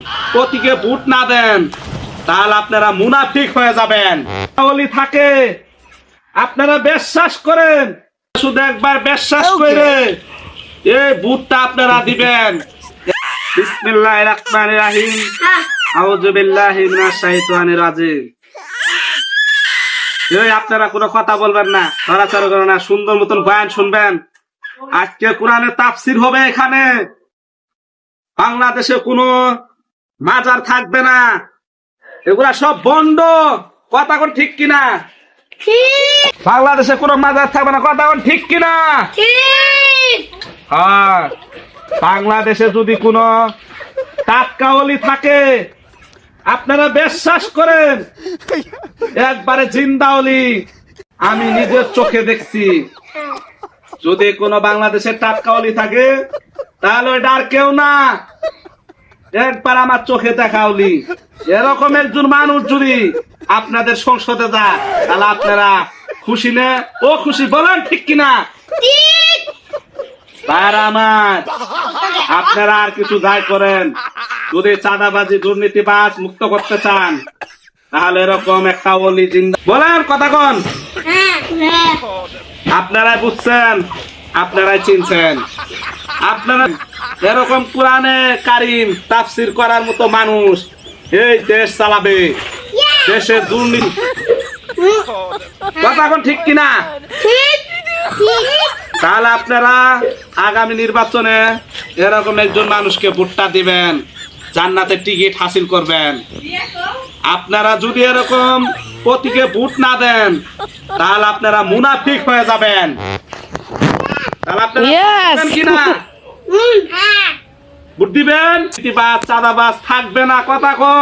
প্রতীকে ভোট না দেন তাহলে আপনারা মুনাফিক হয়ে যাবেন। বলি থাকে আপনারা বিশ্বাস করেন, শুধু একবার বিশ্বাস করে এই ভোটটা আপনারা দিবেন। বিসমিল্লাহির রহমানির রহিম, আউযু বিল্লাহি মিনাশ শাইতানির রাজিম। এই আপনারা কোনো কথা বলবেন না, নড়াচড়া করবেন না, সুন্দর মতন বয়ান শুনবেন। আজকে কোরআনের তাফসীর হবে এখানে। বাংলাদেশে কোনো মাজার থাকবে না, এগুলা সব বন্ধ। কথা কোন ঠিক কিনা? বাংলাদেশে কোনো মাজার থাকবে না, কথা কোন ঠিক কিনা? হ্যাঁ, বাংলাদেশে যদি কোনো টাটকা ওলি থাকে আপনারা বিশ্বাস করেন একবারে জিন্দা ওলি, আমি নিজের চোখে দেখছি। যদি কোনো বাংলাদেশের টাটকা ওলি থাকে তাহলে ওইটা আর কেউ না, একবার আমার চোখে দেখা ওলি। এরকম একজন মানুষ যদি আপনাদের সংসদে যায় তাহলে আপনারা খুশি না ও খুশি বলেন ঠিক কিনা? আমার আপনারা আর কিছু যাই করেন, যদি চাঁদাবাজি দুর্নীতিবাজ মুক্ত করতে চান তাহলে এরকম একটা ওলি জিন্দা বলেন কথা কোন। আপনারাই বুঝছেন, আপনারাই চিনছেন। আপনারা এরকম কোরআনে কারিম তাফসীর করার মতো মানুষ এই দেশ চালাবে, দেশের দুর্নীতি কথা কোন ঠিক কিনা? তাহলে আপনারা আগামী নির্বাচনে এরকম একজন মানুষকে ভোটটা দিবেন, জান্নাতের টিকিট হাসিল করবেন। আপনারা যদি এরকম প্রতীকে ভোট না দেন তাহলে আপনারা মুনাফিক হয়ে যাবেন। তাহলে আপনারা কিনা ভোট দিবেন, চাঁদাবাজ থাকবে না কথা কন।